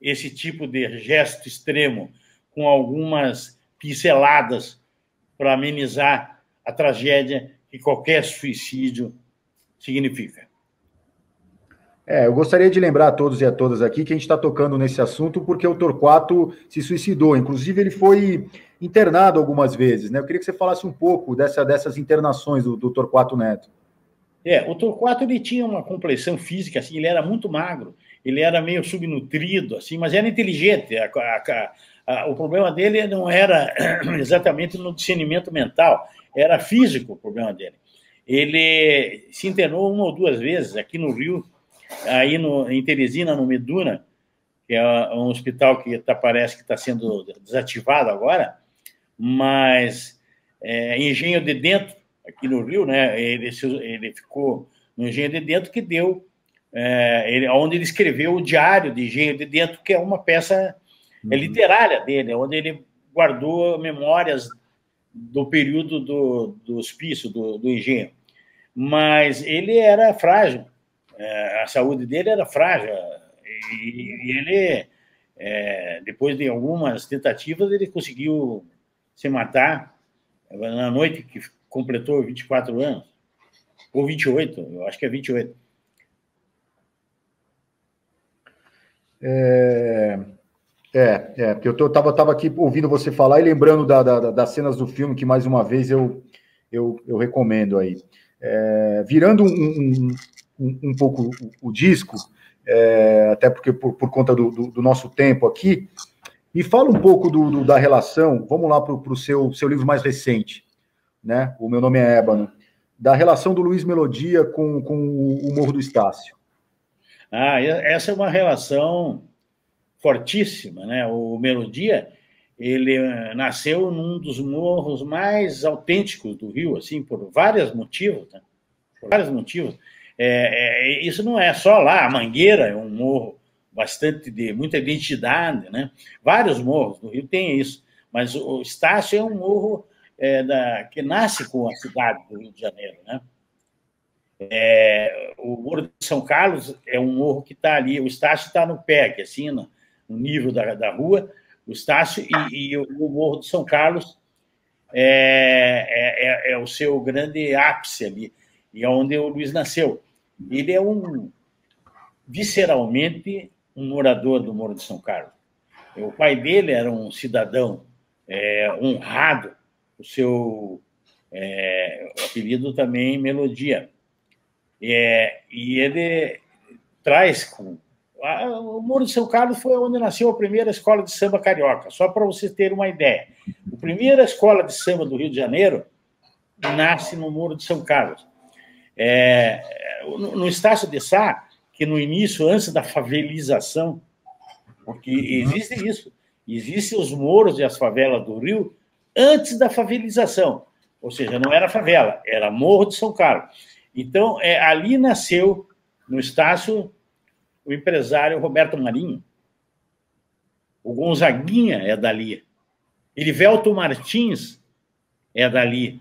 esse tipo de gesto extremo com algumas pinceladas para amenizar a tragédia que qualquer suicídio significa. Eu gostaria de lembrar a todos e a todas aqui que a gente está tocando nesse assunto porque o Torquato se suicidou. Inclusive, ele foi internado algumas vezes, né? Eu queria que você falasse um pouco dessas internações do Torquato Neto. O Torquato, ele tinha uma complexão física, assim, ele era muito magro, ele era meio subnutrido, assim, mas era inteligente. O problema dele não era exatamente no discernimento mental, era físico o problema dele. Ele se internou 1 ou 2 vezes aqui no Rio, aí em Teresina, no Meduna, que é um hospital que parece que está sendo desativado agora, mas Engenho de Dentro, aqui no Rio, né, ele ficou no Engenho de Dentro, que deu, onde ele escreveu o Diário de Engenho de Dentro, que é uma peça literária dele, onde ele guardou memórias do período do hospício, do engenho. Mas ele era frágil, a saúde dele era frágil, e ele, depois de algumas tentativas, ele conseguiu se matar na noite que completou 24 anos, ou 28, eu acho que é 28. Porque eu estava aqui ouvindo você falar e lembrando das cenas do filme, que mais uma vez eu recomendo aí. Virando um pouco o disco, até porque por conta do nosso tempo aqui, me fala um pouco da relação, vamos lá para o seu livro mais recente, né? O Meu Nome é Ébano, da relação do Luiz Melodia com o Morro do Estácio. Essa é uma relação fortíssima, né? O Melodia, ele nasceu num dos morros mais autênticos do Rio, assim, por vários motivos, né? Por vários motivos. Isso não é só lá, a Mangueira é um morro de muita identidade, né? Vários morros do Rio têm isso, mas o Estácio é um morro que nasce com a cidade do Rio de Janeiro, né? O Morro de São Carlos é um morro que está ali, o Estácio está no pé, que assim, no nível da rua, o Estácio e o Morro de São Carlos é o seu grande ápice ali, e é onde o Luiz nasceu. Ele é visceralmente um morador do Morro de São Carlos. O pai dele era um cidadão honrado, o seu apelido também Melodia. E ele traz... O Morro de São Carlos foi onde nasceu a primeira escola de samba carioca, só para vocês terem uma ideia. A primeira escola de samba do Rio de Janeiro nasce no Morro de São Carlos. No Estácio de Sá, que no início, antes da favelização, porque existe isso, existem os morros e as favelas do Rio antes da favelização, ou seja, não era favela, era Morro de São Carlos. Então, ali nasceu, no Estácio, o empresário Roberto Marinho. O Gonzaguinha é dali. Erivelto Martins é dali.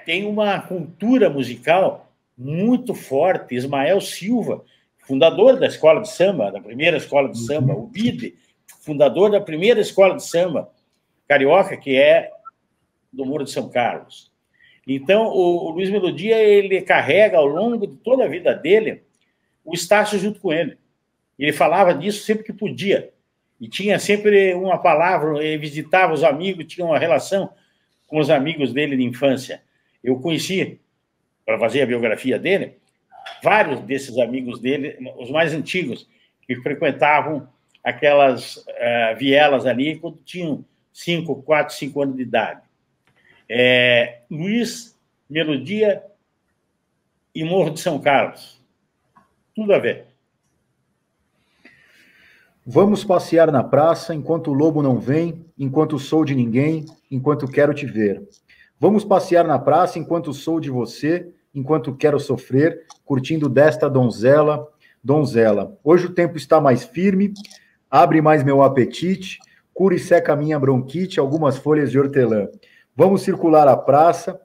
Tem uma cultura musical muito forte. Ismael Silva, fundador da escola de samba, da primeira escola de samba. O Bide, fundador da primeira escola de samba carioca, que é do Morro de São Carlos. Então, o Luiz Melodia, ele carrega, ao longo de toda a vida dele, o Estácio junto com ele. Ele falava disso sempre que podia. E tinha sempre uma palavra, ele visitava os amigos, tinha uma relação com os amigos dele de infância. Eu conheci, para fazer a biografia dele, vários desses amigos dele, os mais antigos, que frequentavam aquelas vielas ali quando tinham 4, 5 anos de idade. Luiz, Melodia e Morro de São Carlos. Tudo a ver. Vamos passear na praça enquanto o lobo não vem, enquanto sou de ninguém, enquanto quero te ver. Vamos passear na praça enquanto sou de você, enquanto quero sofrer, curtindo desta donzela, donzela. Hoje o tempo está mais firme, abre mais meu apetite, cura e seca minha bronquite, algumas folhas de hortelã. Vamos circular a praça,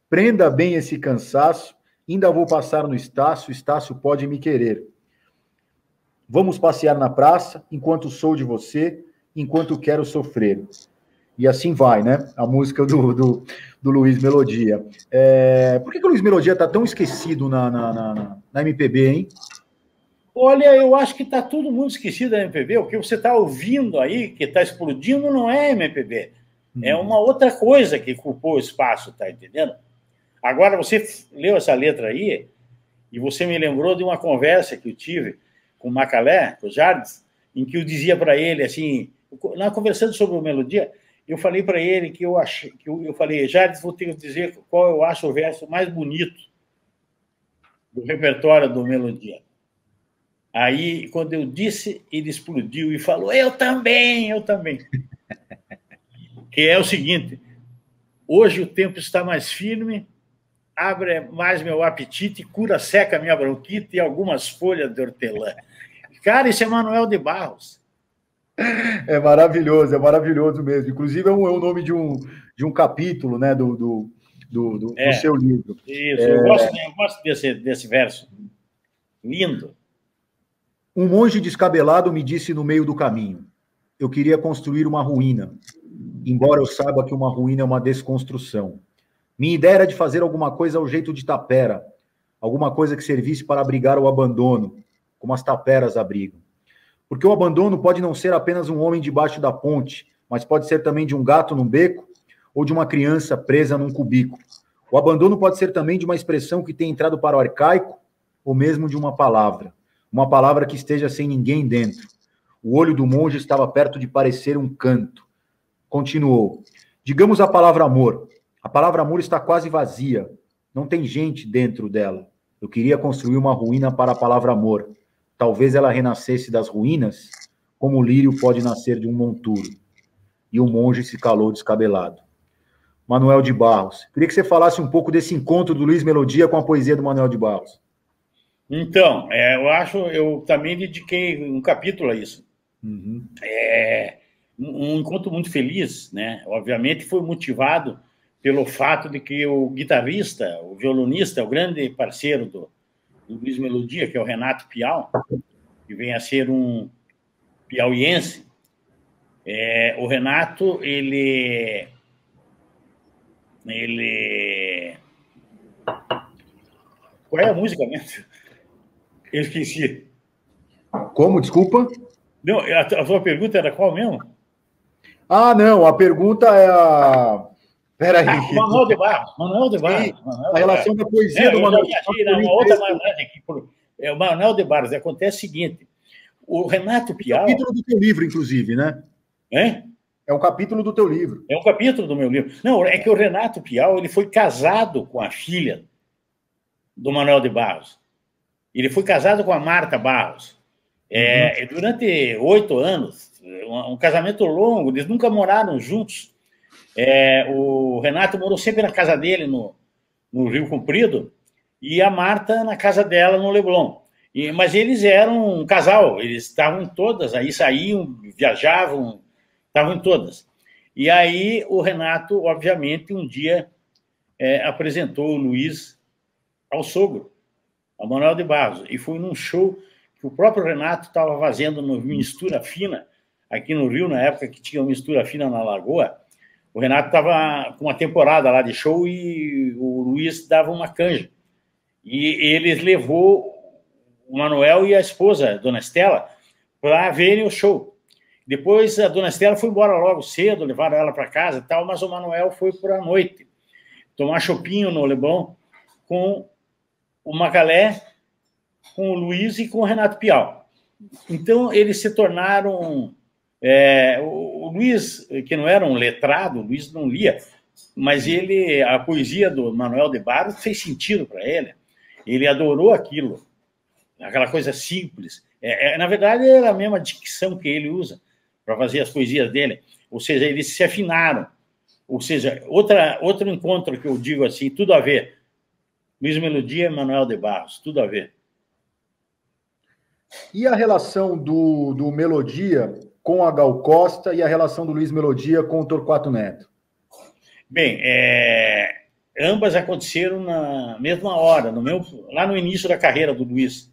prenda bem esse cansaço, ainda vou passar no Estácio, o Estácio pode me querer. Vamos passear na praça, enquanto sou de você, enquanto quero sofrer. E assim vai, né? A música do Luiz Melodia. Por que o Luiz Melodia está tão esquecido na MPB, hein? Olha, eu acho que está todo mundo esquecido da MPB. O que você está ouvindo aí, que está explodindo, não é MPB. É uma outra coisa que ocupou o espaço, tá entendendo? Agora, você leu essa letra aí e você me lembrou de uma conversa que eu tive com o Macalé, com o Jardes, em que eu dizia para ele, assim, conversando sobre a Melodia, eu falei para ele que eu falei, Jardes, vou ter que dizer qual eu acho o verso mais bonito do repertório do Melodia. Aí, quando eu disse, ele explodiu e falou, eu também. Que é o seguinte, hoje o tempo está mais firme, abre mais meu apetite, cura seca minha bronquite e algumas folhas de hortelã. Cara, isso é Manuel de Barros. É maravilhoso mesmo. Inclusive, é o nome de um capítulo, né, do seu livro. Isso, eu gosto desse verso. Lindo. Um monge descabelado me disse no meio do caminho, eu queria construir uma ruína, embora eu saiba que uma ruína é uma desconstrução. Minha ideia era de fazer alguma coisa ao jeito de tapera, alguma coisa que servisse para abrigar o abandono, como as taperas abrigam. Porque o abandono pode não ser apenas um homem debaixo da ponte, mas pode ser também de um gato num beco ou de uma criança presa num cubículo. O abandono pode ser também de uma expressão que tenha entrado para o arcaico ou mesmo de uma palavra que esteja sem ninguém dentro. O olho do monge estava perto de parecer um canto. Continuou. Digamos a palavra amor. A palavra amor está quase vazia. Não tem gente dentro dela. Eu queria construir uma ruína para a palavra amor. Talvez ela renascesse das ruínas, como o lírio pode nascer de um monturo. E o monge se calou descabelado. Manuel de Barros. Queria que você falasse um pouco desse encontro do Luiz Melodia com a poesia do Manuel de Barros. Então, eu também dediquei um capítulo a isso. Um encontro muito feliz, né? Obviamente foi motivado pelo fato de que o guitarrista, o violonista, o grande parceiro do Luiz Melodia, que é o Renato Piau, que vem a ser um piauiense, o Renato, ele... Qual é a música mesmo? Eu esqueci. Como? Desculpa? Não, a sua pergunta era qual mesmo? Ah, não, a pergunta é a... Peraí. Manuel de Barros. Manuel de Barros. Sim, a relação da poesia do Manuel Manuel de Barros. Uma outra maionese aqui. O Manuel de Barros. Acontece o seguinte, o Renato Piau... É um capítulo do teu livro, inclusive, né? Hein? É um capítulo do teu livro. É um capítulo do meu livro. Não, é que o Renato Piau, ele foi casado com a filha do Manuel de Barros. Ele foi casado com a Marta Barros. Durante 8 anos, um casamento longo, eles nunca moraram juntos. O Renato morou sempre na casa dele, no Rio Comprido, e a Marta na casa dela, no Leblon. Mas eles eram um casal, eles estavam em todas, aí saíam, viajavam, estavam em todas. E aí o Renato, obviamente, um dia apresentou o Luiz ao sogro, ao Manuel de Barros, e foi num show que o próprio Renato estava fazendo no Mistura Fina, aqui no Rio, na época que tinha Mistura Fina na Lagoa. O Renato estava com uma temporada lá de show e o Luiz dava uma canja. E eles levou o Manuel e a esposa, a dona Estela, para verem o show. Depois a dona Estela foi embora logo cedo, levaram ela para casa e tal, mas o Manuel foi por a noite tomar chopinho no Leblon com o Macalé, com o Luiz e com o Renato Piau. Então, eles se tornaram... o Luiz, que não era um letrado, o Luiz não lia, mas a poesia do Manuel de Barros fez sentido para ele. Ele adorou aquilo, aquela coisa simples. Na verdade, era a mesma dicção que ele usa para fazer as poesias dele. Ou seja, eles se afinaram. Ou seja, outro encontro que eu digo assim, tudo a ver. Luiz Melodia e Manuel de Barros, tudo a ver. E a relação do Melodia com a Gal Costa e a relação do Luiz Melodia com o Torquato Neto? Bem, ambas aconteceram na mesma hora, lá no início da carreira do Luiz.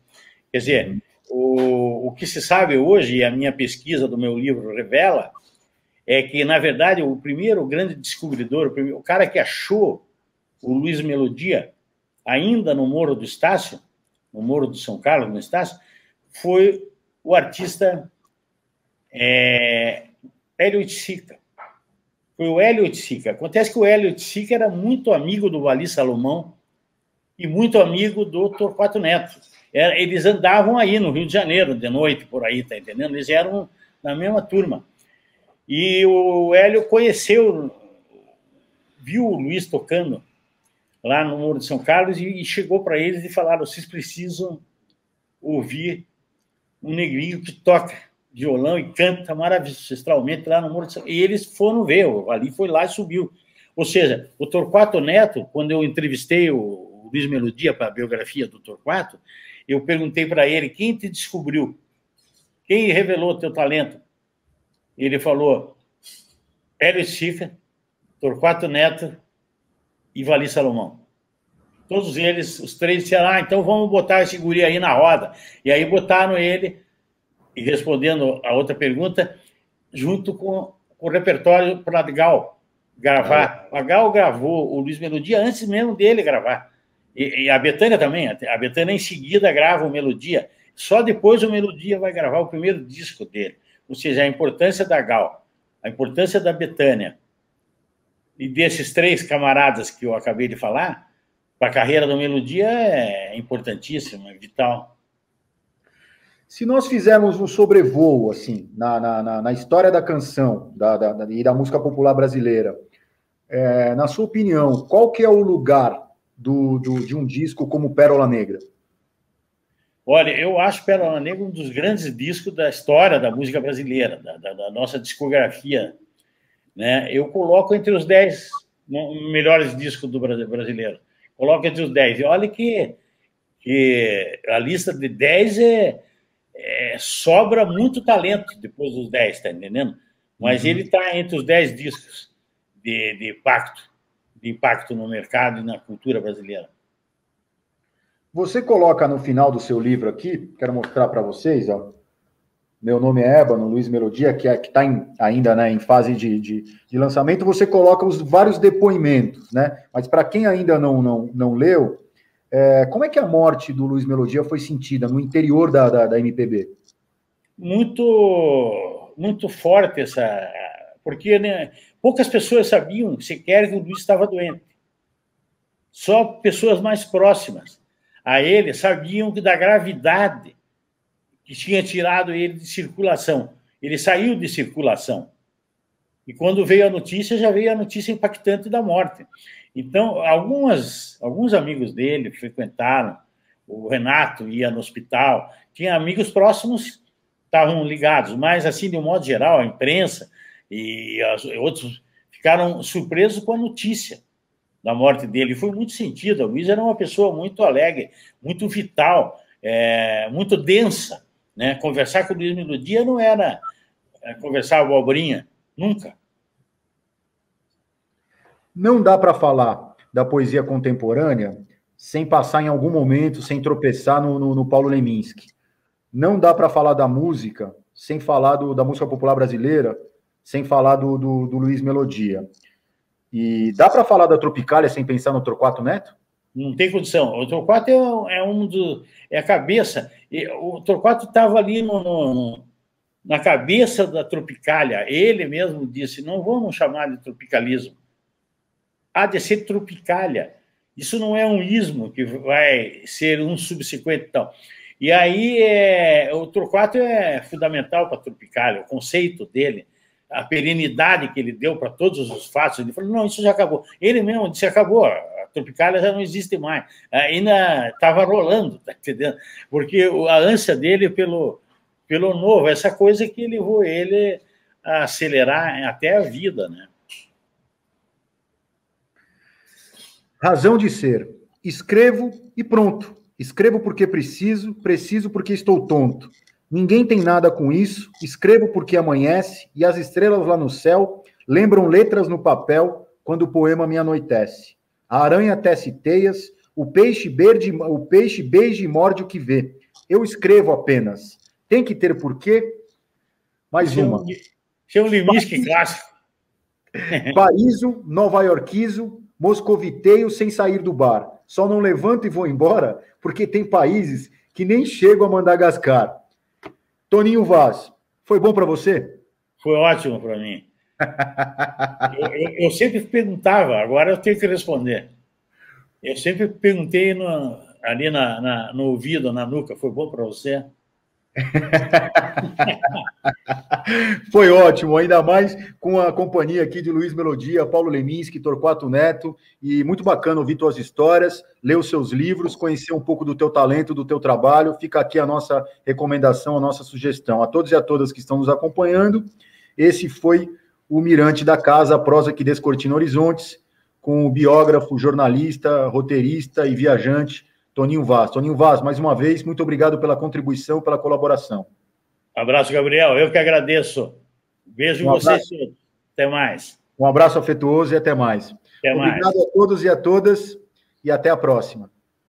Quer dizer, o que se sabe hoje, e a minha pesquisa do meu livro revela, é que, na verdade, o primeiro grande descobridor, o cara que achou o Luiz Melodia, ainda no Morro do Estácio, no Morro do São Carlos, no Estácio, foi o artista Hélio Oiticica. Foi o Hélio Oiticica. Acontece que o Hélio Oiticica era muito amigo do Vali Salomão e muito amigo do Torquato Neto. Eles andavam aí no Rio de Janeiro, de noite, por aí, tá entendendo? Eles eram na mesma turma. E o Hélio viu o Luiz tocando lá no Morro de São Carlos e chegou para eles e falaram: vocês precisam ouvir um negrinho que toca violão e canta magistralmente lá no Morro de São Carlos. E eles foram ver, o Vali foi lá e subiu. Ou seja, o Torquato Neto, quando eu entrevistei o Luiz Melodia para a biografia do Torquato, eu perguntei para ele: quem te descobriu? Quem revelou o teu talento? Ele falou: Hélio Oiticica, Torquato Neto e Vali Salomão. Todos eles, os três, disseram: então vamos botar esse guri aí na roda. E aí botaram ele, e respondendo a outra pergunta, junto com o repertório para a Gal gravar. A Gal gravou o Luiz Melodia antes mesmo dele gravar. E a Bethânia também. A Bethânia em seguida grava o Melodia. Só depois o Melodia vai gravar o primeiro disco dele. Ou seja, a importância da Gal, a importância da Bethânia e desses três camaradas que eu acabei de falar, para a carreira do Melodia é importantíssimo, é vital. Se nós fizermos um sobrevoo, assim, na história da canção e da música popular brasileira, na sua opinião, qual que é o lugar de um disco como Pérola Negra? Olha, eu acho Pérola Negra um dos grandes discos da história da música brasileira, da nossa discografia, né? Eu coloco entre os 10 melhores discos do brasileiro. Coloco entre os 10. E olha que a lista de 10 sobra muito talento depois dos 10, tá entendendo? Mas ele está entre os 10 discos de Pacto, de impacto no mercado e na cultura brasileira. Você coloca no final do seu livro aqui, quero mostrar para vocês, ó. Meu nome é Ébano, Luiz Melodia, que está ainda, né, em fase de lançamento. Você coloca os vários depoimentos, né? Mas para quem ainda não leu, como é que a morte do Luiz Melodia foi sentida no interior da MPB? Muito forte porque, né, poucas pessoas sabiam sequer que o Luiz estava doente. Só pessoas mais próximas a ele sabiam da gravidade que tinha tirado ele de circulação. Ele saiu de circulação. E quando veio a notícia, já veio a notícia impactante da morte. Então, alguns amigos dele frequentaram, o Renato ia no hospital, tinha amigos próximos que estavam ligados, mas, assim, de um modo geral, a imprensa e outros ficaram surpresos com a notícia da morte dele. Foi muito sentido. O Luiz era uma pessoa muito alegre, muito vital, muito densa, né? Conversar com o Luiz Melodia não era conversar abobrinha, nunca. Não dá para falar da poesia contemporânea sem passar em algum momento, sem tropeçar no Paulo Leminski. Não dá para falar da música sem falar da música popular brasileira, sem falar do Luiz Melodia. E dá para falar da Tropicália sem pensar no Torquato Neto? Não tem condição. O Torquato é a cabeça. O Torquato estava ali na cabeça da Tropicália. Ele mesmo disse, não vamos chamar de tropicalismo. Há de ser Tropicália. Isso não é um ismo que vai ser um subsequente e tal. E aí o Torquato é fundamental para a Tropicália, o conceito dele, a perenidade que ele deu para todos os fatos. Ele falou, não, isso já acabou. Ele mesmo disse, acabou, a Tropicália já não existe mais. Ainda estava rolando, tá entendendo? Porque a ânsia dele pelo novo, essa coisa que levou ele a acelerar até a vida, né? Razão de ser. Escrevo e pronto. Escrevo porque preciso, preciso porque estou tonto. Ninguém tem nada com isso, escrevo porque amanhece e as estrelas lá no céu lembram letras no papel quando o poema me anoitece. A aranha tece teias, o peixe beija e morde o que vê. Eu escrevo apenas. Tem que ter porquê? Mais uma. Isso é um limite clássico. Pariso, nova-iorquizo, moscoviteio sem sair do bar. Só não levanto e vou embora porque tem países que nem chegam a Madagascar. Toninho Vaz, foi bom para você? Foi ótimo para mim. Eu sempre perguntava, agora eu tenho que responder. Eu sempre perguntei ali no ouvido, na nuca, foi bom para você? Foi ótimo, ainda mais com a companhia aqui de Luiz Melodia, Paulo Leminski, Torquato Neto, e muito bacana ouvir tuas histórias, ler os seus livros, conhecer um pouco do teu talento, do teu trabalho. Fica aqui a nossa recomendação, a nossa sugestão. A todos e a todas que estão nos acompanhando, esse foi o Mirante da Casa, a prosa que descortina horizontes, com o biógrafo, jornalista, roteirista e viajante, Toninho Vaz. Toninho Vaz, mais uma vez, muito obrigado pela contribuição, pela colaboração. Abraço, Gabriel. Eu que agradeço. Beijo em vocês todos. Até mais. Um abraço afetuoso e até mais. Até mais. Obrigado a todos e a todas e até a próxima.